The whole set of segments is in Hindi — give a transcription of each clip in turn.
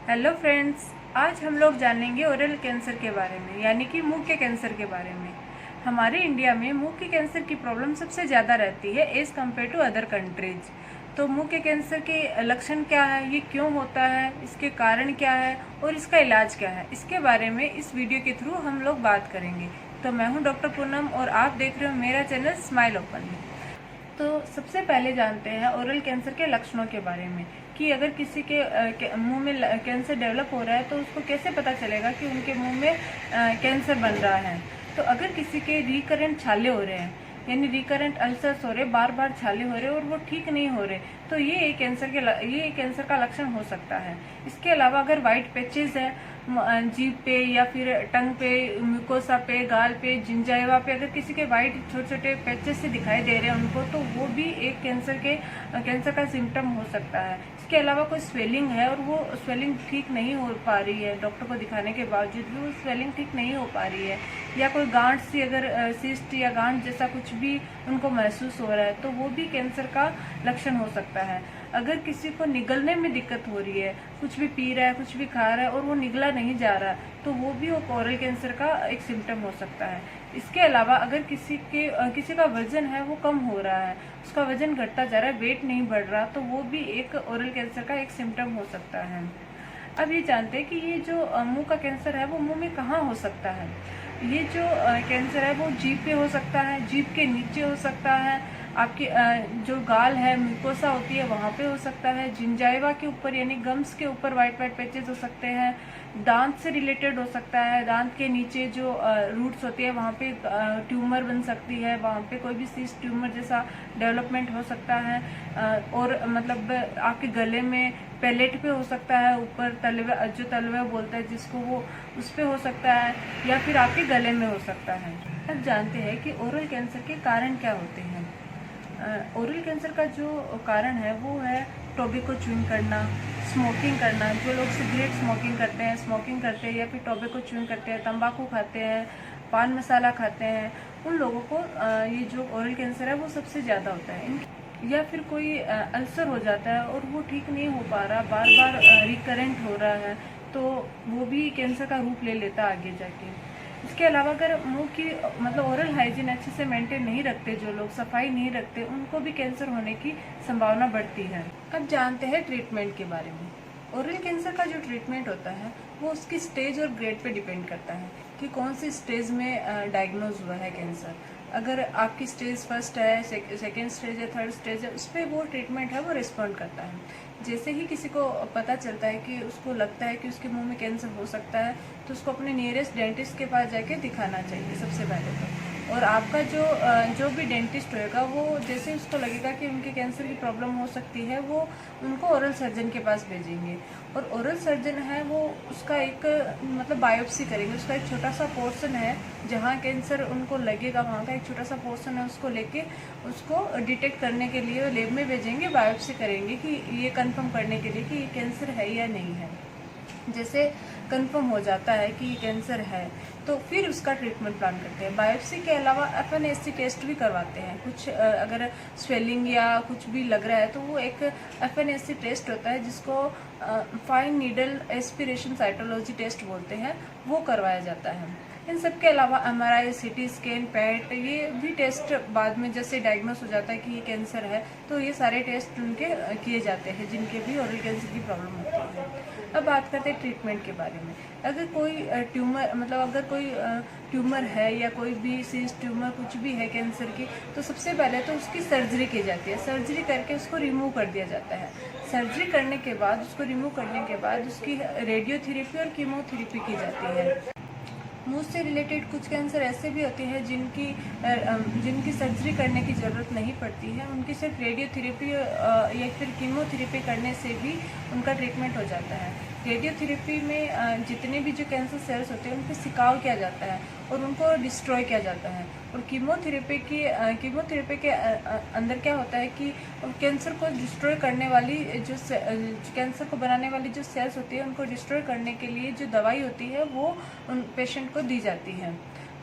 हेलो फ्रेंड्स, आज हम लोग जानेंगे ओरल कैंसर के बारे में, यानी कि मुंह के कैंसर के बारे में। हमारे इंडिया में मुंह के कैंसर की प्रॉब्लम सबसे ज़्यादा रहती है as compare to other countries. तो मुंह के कैंसर के लक्षण क्या है, ये क्यों होता है, इसके कारण क्या है और इसका इलाज क्या है, इसके बारे में इस वीडियो के थ्रू हम लोग बात करेंगे। तो मैं हूँ डॉक्टर पूनम और आप देख रहे हो मेरा चैनल स्माइल ओपनली। तो सबसे पहले जानते हैं ओरल कैंसर के लक्षणों के बारे में, कि अगर किसी के मुंह में कैंसर डेवलप हो रहा है तो उसको कैसे पता चलेगा कि उनके मुंह में कैंसर बन रहा है। तो अगर किसी के रिकरेंट छाले हो रहे हैं, यानी रिकरेंट अल्सर्स हो रहे, बार बार छाले हो रहे और वो ठीक नहीं हो रहे, तो ये कैंसर का लक्षण हो सकता है। इसके अलावा अगर वाइट पैचेस है जीभ पे या फिर टंग पे, म्यूकोसा पे, गाल पे, जिंजाइवा पे, अगर किसी के वाइट छोटे छोटे पैचेस से दिखाई दे रहे हैं उनको, तो वो भी एक कैंसर का सिम्टम हो सकता है। इसके अलावा कोई स्वेलिंग है और वो स्वेलिंग ठीक नहीं हो पा रही है, डॉक्टर को दिखाने के बावजूद भी वो स्वेलिंग ठीक नहीं हो पा रही है, या कोई गांठ सी अगर सिस्ट या गांठ जैसा कुछ भी उनको महसूस हो रहा है, तो वो भी कैंसर का लक्षण हो सकता है। अगर किसी को निगलने में दिक्कत हो रही है, कुछ भी पी रहा है, कुछ भी खा रहा है और वो निगला नहीं जा रहा, तो वो भी ओरल कैंसर का एक सिम्टम हो सकता है। इसके अलावा अगर किसी का वजन है वो कम हो रहा है, उसका वजन घटता जा रहा है, वेट नहीं बढ़ रहा, तो वो भी एक ओरल कैंसर का एक सिम्टम हो सकता है। अब ये जानते हैं कि ये जो मुंह का कैंसर है वो मुंह में कहाँ हो सकता है। ये जो कैंसर है वो जीभ पे हो सकता है, जीभ के नीचे हो सकता है, आपकी जो गाल है, म्यूकोसा होती है, वहाँ पे हो सकता है, जिंजाइवा के ऊपर यानी गम्स के ऊपर वाइट वाइट पैचेस हो सकते हैं, दांत से रिलेटेड हो सकता है, दांत के नीचे जो रूट्स होती है वहाँ पे ट्यूमर बन सकती है, वहाँ पे कोई भी सिस्ट ट्यूमर जैसा डेवलपमेंट हो सकता है, और मतलब आपके गले में पैलेट पे हो सकता है, ऊपर तलवे बोलते हैं जिसको, वो उस पे हो सकता है, या फिर आपके गले में हो सकता है। अब जानते हैं कि ओरल कैंसर के कारण क्या होते हैं। ओरल कैंसर का जो कारण है वो है टोबैको च्यूइंग करना, स्मोकिंग करना। जो लोग सिगरेट स्मोकिंग करते हैं या फिर टोबैको च्यूइंग करते हैं, तंबाकू खाते हैं, पान मसाला खाते हैं, उन लोगों को ये जो ओरल कैंसर है वो सबसे ज़्यादा होता है। या फिर कोई अल्सर हो जाता है और वो ठीक नहीं हो पा रहा, बार बार रिकरेंट हो रहा है, तो वो भी कैंसर का रूप ले लेता है आगे जाके। इसके अलावा अगर मुंह की मतलब ओरल हाइजीन अच्छे से मेंटेन नहीं रखते, जो लोग सफाई नहीं रखते, उनको भी कैंसर होने की संभावना बढ़ती है। अब जानते हैं ट्रीटमेंट के बारे में। ओरल कैंसर का जो ट्रीटमेंट होता है वो उसकी स्टेज और ग्रेड पे डिपेंड करता है कि कौन सी स्टेज में डायग्नोज हुआ है कैंसर। अगर आपकी स्टेज फर्स्ट है, सेकेंड स्टेज है, थर्ड स्टेज है, उस पर वो ट्रीटमेंट है वो रिस्पॉन्ड करता है। जैसे ही किसी को पता चलता है कि उसको लगता है कि उसके मुंह में कैंसर हो सकता है, तो उसको अपने नियरेस्ट डेंटिस्ट के पास जाके दिखाना चाहिए सबसे पहले तो। और आपका जो भी डेंटिस्ट होएगा, वो जैसे उसको लगेगा कि उनके कैंसर की प्रॉब्लम हो सकती है, वो उनको ओरल सर्जन के पास भेजेंगे। और ओरल सर्जन है वो उसका एक मतलब बायोप्सी करेंगे, उसका एक छोटा सा पोर्शन है जहाँ कैंसर उनको लगेगा, वहाँ का एक छोटा सा पोर्शन है, उसको लेके उसको डिटेक्ट करने के लिए लैब में भेजेंगे, बायोप्सी करेंगे कि ये कंफर्म करने के लिए कि ये कैंसर है या नहीं है। जैसे कंफर्म हो जाता है कि ये कैंसर है, तो फिर उसका ट्रीटमेंट प्लान करते हैं। बायोप्सी के अलावा FNAC टेस्ट भी करवाते हैं। कुछ अगर स्वेलिंग या कुछ भी लग रहा है तो वो एक FNAC टेस्ट होता है जिसको fine needle aspiration cytology test बोलते हैं, वो करवाया जाता है। इन सब के अलावा MRI, CT स्कैन, पैट, ये भी टेस्ट बाद में जैसे डायग्नोस हो जाता है कि ये कैंसर है, तो ये सारे टेस्ट उनके किए जाते हैं जिनके भी ओरल कैंसर की प्रॉब्लम होती है। अब बात करते हैं ट्रीटमेंट के बारे में। अगर कोई ट्यूमर है या कोई भी सिस्ट ट्यूमर कुछ भी है कैंसर की, तो सबसे पहले तो उसकी सर्जरी की जाती है। सर्जरी करके उसको रिमूव कर दिया जाता है। सर्जरी करने के बाद, उसको रिमूव करने के बाद उसकी रेडियोथेरेपी और कीमोथेरेपी की जाती है। मुंह से रिलेटेड कुछ कैंसर ऐसे भी होते हैं जिनकी सर्जरी करने की ज़रूरत नहीं पड़ती है, उनकी सिर्फ रेडियोथेरेपी या फिर कीमोथेरेपी करने से भी उनका ट्रीटमेंट हो जाता है। रेडियोथेरेपी में जितने भी जो कैंसर सेल्स होते हैं उन पर छिकाव किया जाता है और उनको डिस्ट्रॉय किया जाता है। और कीमोथेरेपी के अंदर क्या होता है कि कैंसर को डिस्ट्रॉय करने वाली कैंसर को बनाने वाली जो सेल्स होती है, उनको डिस्ट्रॉय करने के लिए जो दवाई होती है वो उन पेशेंट को दी जाती है।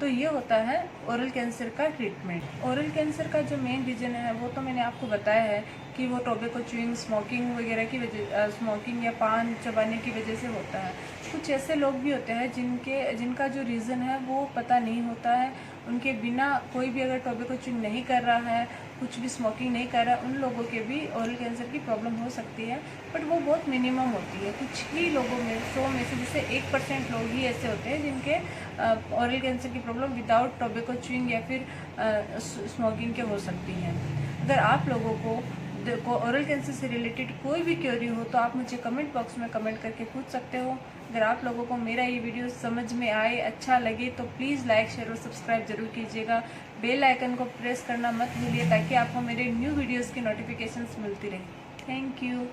तो ये होता है ओरल कैंसर का ट्रीटमेंट। ओरल कैंसर का जो मेन रीज़न है वो तो मैंने आपको बताया है कि वो टोबैको च्यूइंग, स्मोकिंग वगैरह की वजह, स्मोकिंग या पान चबाने की वजह से होता है। कुछ ऐसे लोग भी होते हैं जिनका जो रीज़न है वो पता नहीं होता है। उनके बिना कोई भी अगर टोबैको च्यूइंग नहीं कर रहा है, कुछ भी स्मोकिंग नहीं कर रहा है, उन लोगों के भी ओरल कैंसर की प्रॉब्लम हो सकती है, बट वो बहुत मिनिमम होती है। कुछ ही लोगों में 100 में से जैसे 1% लोग ही ऐसे होते हैं जिनके ओरल कैंसर की प्रॉब्लम विदाउट टोबैको च्यूइंग या फिर स्मोकिंग के हो सकती है। अगर आप लोगों को ओरल कैंसर से रिलेटेड कोई भी क्वेरी हो तो आप मुझे कमेंट बॉक्स में कमेंट करके पूछ सकते हो। अगर आप लोगों को मेरा ये वीडियो समझ में आए, अच्छा लगे तो प्लीज़ लाइक, शेयर और सब्सक्राइब जरूर कीजिएगा। बेल आइकन को प्रेस करना मत भूलिए ताकि आपको मेरे न्यू वीडियोज़ की नोटिफिकेशंस मिलती रहे। Thank you.